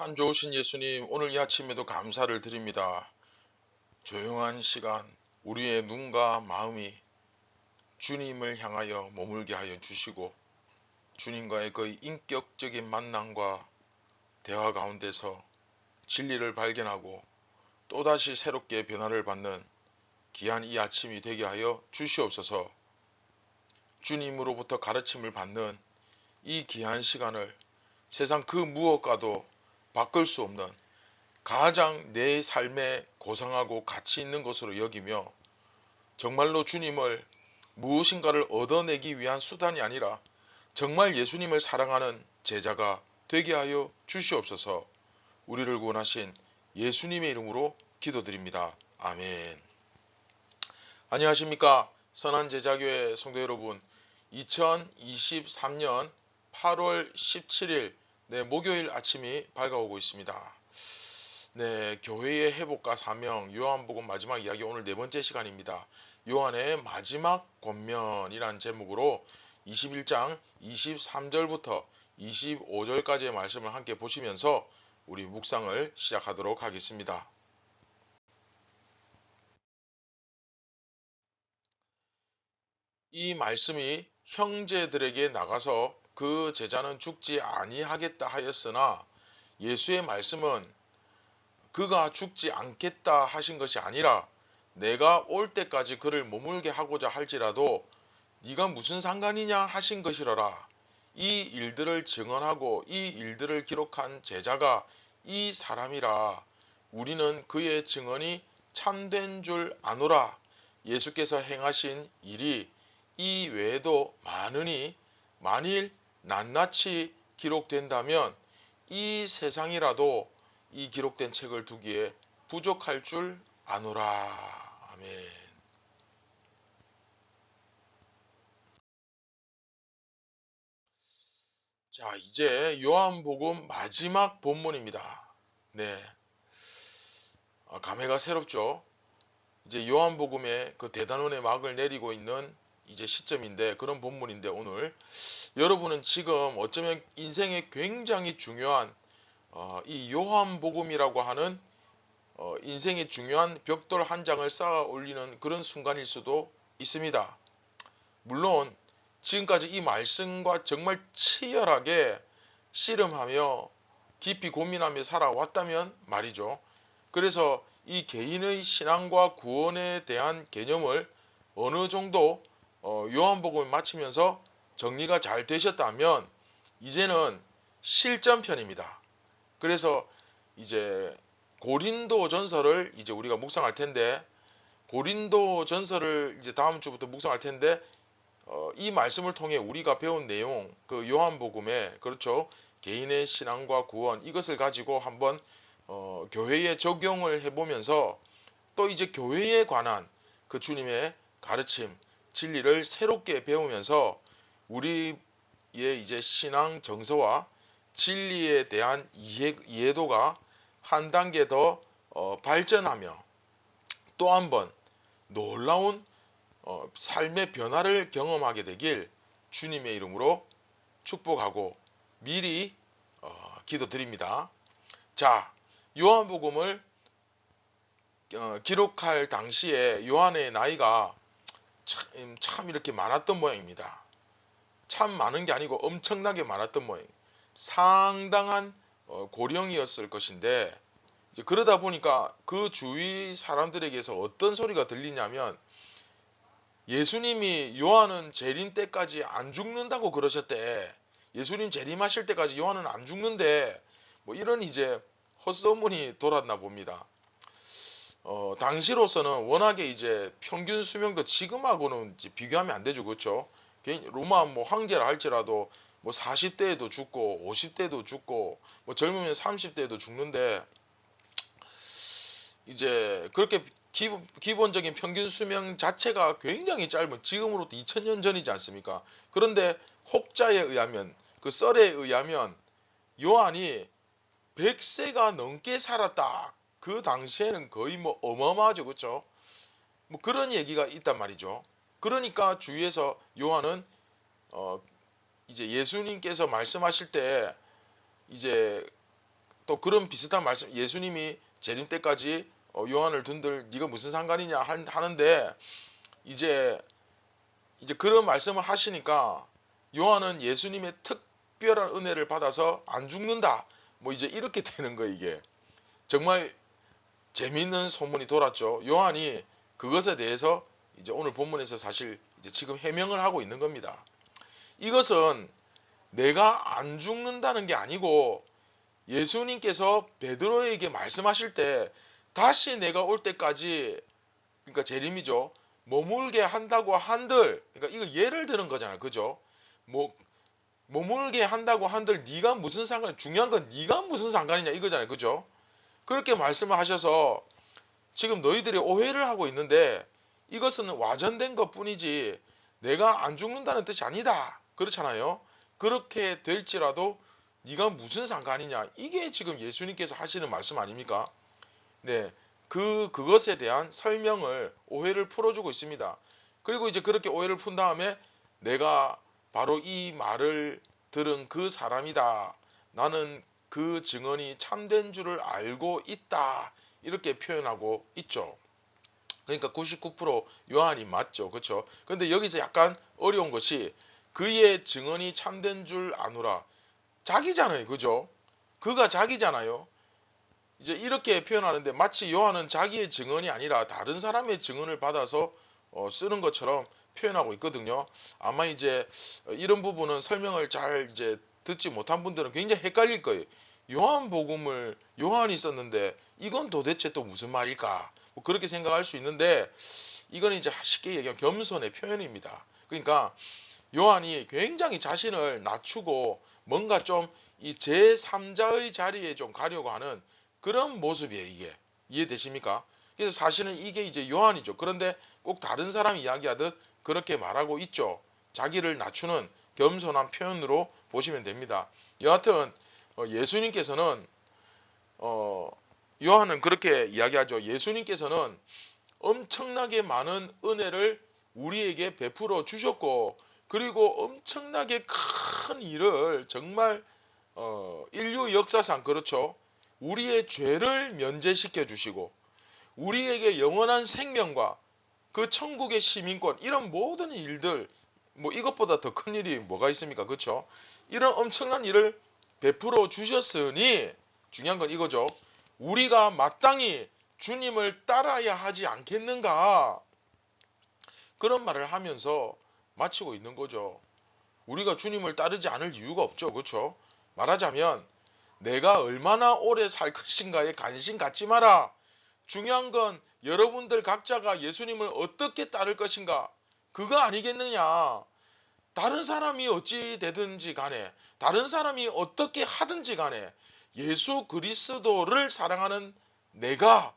참 좋으신 예수님, 오늘 이 아침에도 감사를 드립니다. 조용한 시간, 우리의 눈과 마음이 주님을 향하여 머물게 하여 주시고, 주님과의 그 인격적인 만남과 대화 가운데서 진리를 발견하고 또다시 새롭게 변화를 받는 귀한 이 아침이 되게 하여 주시옵소서. 주님으로부터 가르침을 받는 이 귀한 시간을 세상 그 무엇과도 바꿀 수 없는 가장 내 삶에 고상하고 가치 있는 것으로 여기며, 정말로 주님을 무엇인가를 얻어내기 위한 수단이 아니라 정말 예수님을 사랑하는 제자가 되게 하여 주시옵소서. 우리를 구원하신 예수님의 이름으로 기도드립니다. 아멘. 안녕하십니까, 선한제자교회 성도 여러분. 2023년 8월 17일 목요일 아침이 밝아오고 있습니다. 교회의 회복과 사명, 요한복음 마지막 이야기, 오늘 네 번째 시간입니다. 요한의 마지막 권면이란 제목으로 21장 23절부터 25절까지의 말씀을 함께 보시면서 우리 묵상을 시작하도록 하겠습니다. 이 말씀이 형제들에게 나가서 그 제자는 죽지 아니하겠다 하였으나, 예수의 말씀은 그가 죽지 않겠다 하신 것이 아니라 내가 올 때까지 그를 머물게 하고자 할지라도 네가 무슨 상관이냐 하신 것이러라. 이 일들을 증언하고 이 일들을 기록한 제자가 이 사람이라. 우리는 그의 증언이 참된 줄 아노라. 예수께서 행하신 일이 이 외에도 많으니 만일 낱낱이 기록된다면 이 세상이라도 이 기록된 책을 두기에 부족할 줄 아노라. 아멘. 자, 이제 요한복음 마지막 본문입니다. 감회가 새롭죠. 이제 요한복음의 그 대단원의 막을 내리고 있는 이제 시점인데, 그런 본문인데, 오늘 여러분은 지금 어쩌면 인생에 굉장히 중요한 이 요한복음이라고 하는 인생의 중요한 벽돌 한 장을 쌓아 올리는 그런 순간일 수도 있습니다. 물론 지금까지 이 말씀과 정말 치열하게 씨름하며 깊이 고민하며 살아왔다면 말이죠. 그래서 이 개인의 신앙과 구원에 대한 개념을 어느 정도 요한복음을 마치면서 정리가 잘 되셨다면, 이제는 실전편입니다. 그래서 이제 고린도 전서를 이제 우리가 묵상할 텐데, 고린도 전서를 이제 다음 주부터 묵상할 텐데, 이 말씀을 통해 우리가 배운 내용, 그 요한복음에, 그렇죠, 개인의 신앙과 구원, 이것을 가지고 한번 교회에 적용을 해보면서, 또 이제 교회에 관한 그 주님의 가르침, 진리를 새롭게 배우면서 우리의 이제 신앙 정서와 진리에 대한 이해도가 한 단계 더 발전하며 또 한번 놀라운 삶의 변화를 경험하게 되길 주님의 이름으로 축복하고 미리 기도드립니다. 자, 요한복음을 기록할 당시에 요한의 나이가 참 이렇게 많았던 모양입니다. 참 많은 게 아니고 엄청나게 많았던 모양. 상당한 고령이었을 것인데, 이제 그러다 보니까 그 주위 사람들에게서 어떤 소리가 들리냐면, 예수님이 요한은 재림 때까지 안 죽는다고 그러셨대. 예수님 재림하실 때까지 요한은 안 죽는데, 뭐 이런 이제 헛소문이 돌았나 봅니다. 당시로서는 워낙에 이제 평균 수명도 지금하고는 이제 비교하면 안 되죠. 그렇죠? 로마 뭐 황제라 할지라도 뭐 40대에도 죽고 50대에도 죽고 뭐 젊으면 30대에도 죽는데, 이제 그렇게 기본적인 평균 수명 자체가 굉장히 짧은, 지금으로부터 2000년 전이지 않습니까? 그런데 혹자에 의하면, 그 썰에 의하면 요한이 100세가 넘게 살았다. 그 당시에는 거의 뭐 어마어마하죠. 그렇죠? 뭐 그런 얘기가 있단 말이죠. 그러니까 주위에서 요한은 이제 예수님께서 말씀하실 때 이제 또 그런 비슷한 말씀, 예수님이 재림 때까지 요한을 둔들 네가 무슨 상관이냐 하는데 이제 그런 말씀을 하시니까 요한은 예수님의 특별한 은혜를 받아서 안 죽는다. 뭐 이제 이렇게 되는 거 이게. 정말 재미있는 소문이 돌았죠. 요한이 그것에 대해서 이제 오늘 본문에서 사실 이제 지금 해명을 하고 있는 겁니다. 이것은 내가 안 죽는다는 게 아니고 예수님께서 베드로에게 말씀하실 때 다시 내가 올 때까지, 그러니까 재림이죠, 머물게 한다고 한들, 그러니까 이거 예를 드는 거잖아, 그죠? 뭐 머물게 한다고 한들 네가 무슨 상관, 중요한 건 네가 무슨 상관이냐 이거잖아요, 그죠? 그렇게 말씀을 하셔서 지금 너희들이 오해를 하고 있는데 이것은 와전된 것 뿐이지 내가 안 죽는다는 뜻이 아니다, 그렇잖아요. 그렇게 될지라도 네가 무슨 상관이냐, 이게 지금 예수님께서 하시는 말씀 아닙니까? 네, 그것에 대한 설명을, 오해를 풀어주고 있습니다. 그리고 이제 그렇게 오해를 푼 다음에 내가 바로 이 말을 들은 그 사람이다, 나는 그 증언이 참된 줄을 알고 있다, 이렇게 표현하고 있죠. 그러니까 99% 요한이 맞죠, 그렇죠? 근데 여기서 약간 어려운 것이 그의 증언이 참된 줄 아노라, 자기잖아요, 그죠? 그가 자기잖아요. 이제 이렇게 표현하는데 마치 요한은 자기의 증언이 아니라 다른 사람의 증언을 받아서 쓰는 것처럼 표현하고 있거든요. 아마 이제 이런 부분은 설명을 잘 이제 듣지 못한 분들은 굉장히 헷갈릴 거예요. 요한복음을 요한이 썼는데 이건 도대체 또 무슨 말일까? 뭐 그렇게 생각할 수 있는데 이건 이제 쉽게 얘기하면 겸손의 표현입니다. 그러니까 요한이 굉장히 자신을 낮추고 뭔가 좀 이 제3자의 자리에 좀 가려고 하는 그런 모습이에요, 이게. 이해되십니까? 그래서 사실은 이게 이제 요한이죠. 그런데 꼭 다른 사람이 이야기하듯 그렇게 말하고 있죠. 자기를 낮추는 겸손한 표현으로 보시면 됩니다. 여하튼 예수님께서는 요한은 그렇게 이야기하죠. 예수님께서는 엄청나게 많은 은혜를 우리에게 베풀어 주셨고, 그리고 엄청나게 큰 일을 정말 인류 역사상, 그렇죠, 우리의 죄를 면제시켜 주시고 우리에게 영원한 생명과 그 천국의 시민권, 이런 모든 일들, 뭐 이것보다 더 큰 일이 뭐가 있습니까, 그렇죠? 이런 엄청난 일을 베풀어 주셨으니 중요한 건 이거죠. 우리가 마땅히 주님을 따라야 하지 않겠는가, 그런 말을 하면서 마치고 있는 거죠. 우리가 주님을 따르지 않을 이유가 없죠, 그렇죠? 말하자면 내가 얼마나 오래 살 것인가에 관심 갖지 마라. 중요한 건 여러분들 각자가 예수님을 어떻게 따를 것인가, 그거 아니겠느냐. 다른 사람이 어찌 되든지 간에, 다른 사람이 어떻게 하든지 간에 예수 그리스도를 사랑하는 내가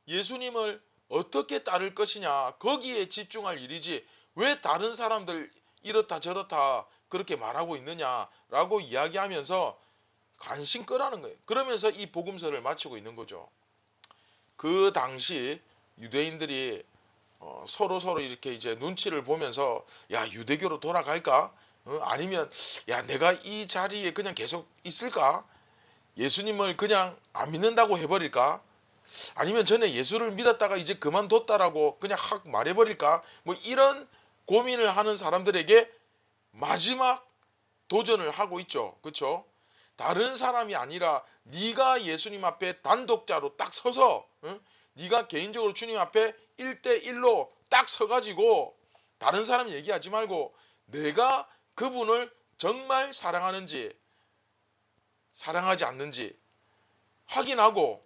예수님을 어떻게 따를 것이냐, 거기에 집중할 일이지 왜 다른 사람들 이렇다 저렇다 그렇게 말하고 있느냐라고 이야기하면서 관심 끄라는 거예요. 그러면서 이 복음서를 마치고 있는 거죠. 그 당시 유대인들이 서로 이렇게 이제 눈치를 보면서 야, 유대교로 돌아갈까? 아니면 야, 내가 이 자리에 그냥 계속 있을까? 예수님을 그냥 안 믿는다고 해버릴까? 아니면 전에 예수를 믿었다가 이제 그만뒀다라고 그냥 확 말해버릴까? 뭐 이런 고민을 하는 사람들에게 마지막 도전을 하고 있죠. 그렇죠? 다른 사람이 아니라 네가 예수님 앞에 단독자로 딱 서서, 네가 개인적으로 주님 앞에 1대1로 딱 서가지고 다른 사람 얘기하지 말고 내가 그분을 정말 사랑하는지 사랑하지 않는지 확인하고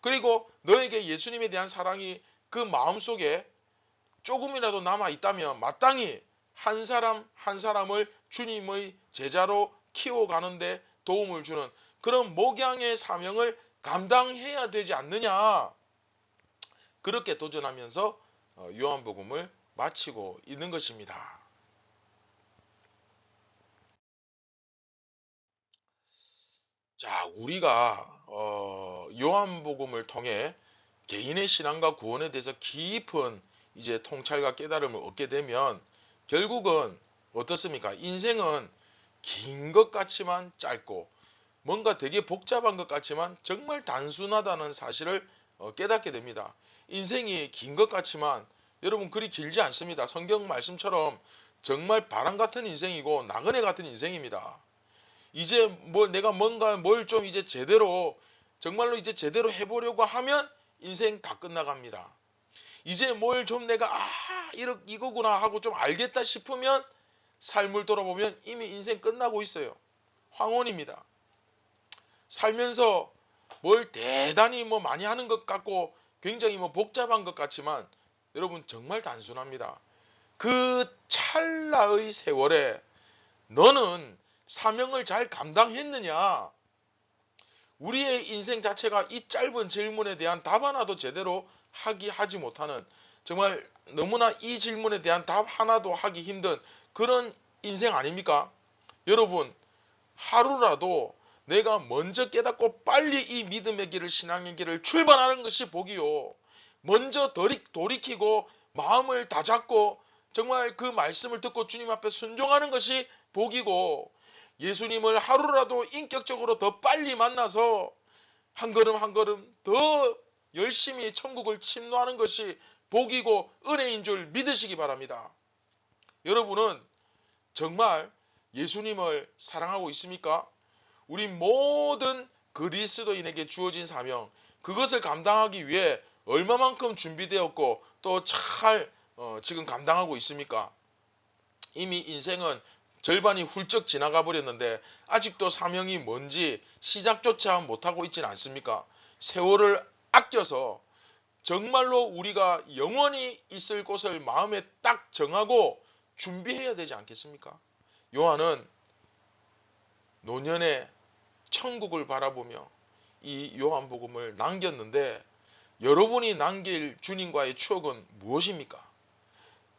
그리고 너에게 예수님에 대한 사랑이 그 마음속에 조금이라도 남아 있다면 마땅히 한 사람 한 사람을 주님의 제자로 키워가는데 도움을 주는 그런 목양의 사명을 감당해야 되지 않느냐, 그렇게 도전하면서 요한복음을 마치고 있는 것입니다. 자, 우리가 요한복음을 통해 개인의 신앙과 구원에 대해서 깊은 이제 통찰과 깨달음을 얻게 되면 결국은 어떻습니까? 인생은 긴 것 같지만 짧고 뭔가 되게 복잡한 것 같지만 정말 단순하다는 사실을 깨닫게 됩니다. 인생이 긴 것 같지만 여러분 그리 길지 않습니다. 성경 말씀처럼 정말 바람 같은 인생이고 나그네 같은 인생입니다. 이제 내가 뭔가 뭘 좀 이제 제대로 정말로 이제 제대로 해보려고 하면 인생 다 끝나갑니다. 이제 뭘 좀 내가 이거구나 하고 좀 알겠다 싶으면 삶을 돌아보면 이미 인생 끝나고 있어요. 황혼입니다. 살면서 뭘 대단히 많이 하는 것 같고 굉장히 복잡한 것 같지만 여러분 정말 단순합니다. 그 찰나의 세월에 너는 사명을 잘 감당했느냐? 우리의 인생 자체가 이 짧은 질문에 대한 답 하나도 제대로 하지 못하는, 정말 너무나 이 질문에 대한 답 하나도 하기 힘든 그런 인생 아닙니까? 여러분, 하루라도 내가 먼저 깨닫고 빨리 이 믿음의 길을, 신앙의 길을 출발하는 것이 복이요. 먼저 돌이키고 마음을 다잡고 정말 그 말씀을 듣고 주님 앞에 순종하는 것이 복이고, 예수님을 하루라도 인격적으로 더 빨리 만나서 한 걸음 한 걸음 더 열심히 천국을 침노하는 것이 복이고 은혜인 줄 믿으시기 바랍니다. 여러분은 정말 예수님을 사랑하고 있습니까? 우리 모든 그리스도인에게 주어진 사명, 그것을 감당하기 위해 얼마만큼 준비되었고 또 잘 지금 감당하고 있습니까? 이미 인생은 절반이 훌쩍 지나가 버렸는데 아직도 사명이 뭔지 시작조차 못하고 있지는 않습니까? 세월을 아껴서 정말로 우리가 영원히 있을 곳을 마음에 딱 정하고 준비해야 되지 않겠습니까? 요한은 노년에 천국을 바라보며 이 요한복음을 남겼는데, 여러분이 남길 주님과의 추억은 무엇입니까?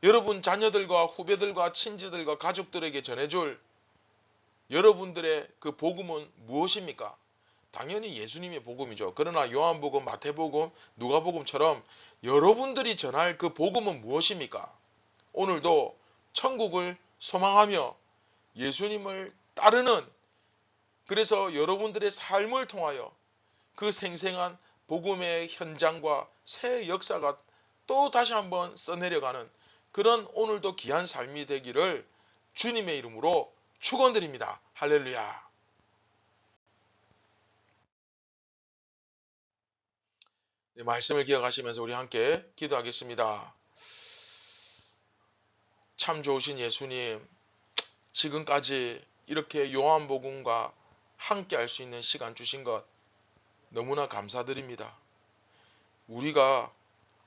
여러분 자녀들과 후배들과 친지들과 가족들에게 전해줄 여러분들의 그 복음은 무엇입니까? 당연히 예수님의 복음이죠. 그러나 요한복음, 마태복음, 누가복음처럼 여러분들이 전할 그 복음은 무엇입니까? 오늘도 천국을 소망하며 예수님을 따르는, 그래서 여러분들의 삶을 통하여 그 생생한 복음의 현장과 새 역사가 또 다시 한번 써내려가는 그런 오늘도 귀한 삶이 되기를 주님의 이름으로 축원드립니다. 할렐루야. 네, 말씀을 기억하시면서 우리 함께 기도하겠습니다. 참 좋으신 예수님, 지금까지 이렇게 요한복음과 함께 할 수 있는 시간 주신 것 너무나 감사드립니다. 우리가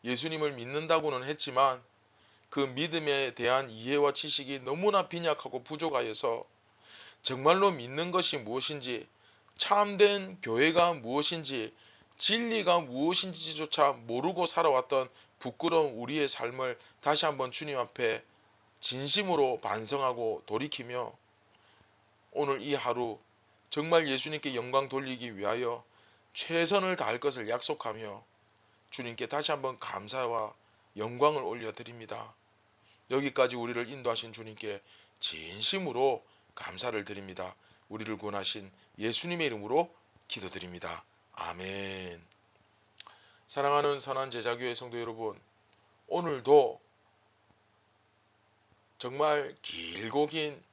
예수님을 믿는다고는 했지만 그 믿음에 대한 이해와 지식이 너무나 빈약하고 부족하여서 정말로 믿는 것이 무엇인지, 참된 교회가 무엇인지, 진리가 무엇인지조차 모르고 살아왔던 부끄러운 우리의 삶을 다시 한번 주님 앞에 진심으로 반성하고 돌이키며 오늘 이 하루 정말 예수님께 영광 돌리기 위하여 최선을 다할 것을 약속하며 주님께 다시 한번 감사와 영광을 올려드립니다. 여기까지 우리를 인도하신 주님께 진심으로 감사를 드립니다. 우리를 구원하신 예수님의 이름으로 기도드립니다. 아멘. 사랑하는 선한 제자교회 성도 여러분, 오늘도 정말 길고 긴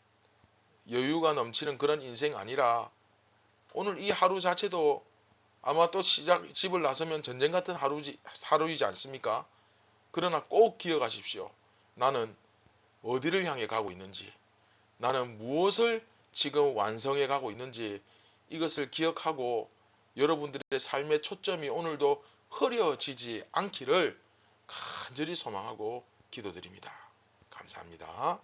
여유가 넘치는 그런 인생 아니라 오늘 이 하루 자체도 아마 또 집을 나서면 전쟁 같은 하루이지 않습니까? 그러나 꼭 기억하십시오. 나는 어디를 향해 가고 있는지, 나는 무엇을 지금 완성해 가고 있는지 이것을 기억하고 여러분들의 삶의 초점이 오늘도 흐려지지 않기를 간절히 소망하고 기도드립니다. 감사합니다.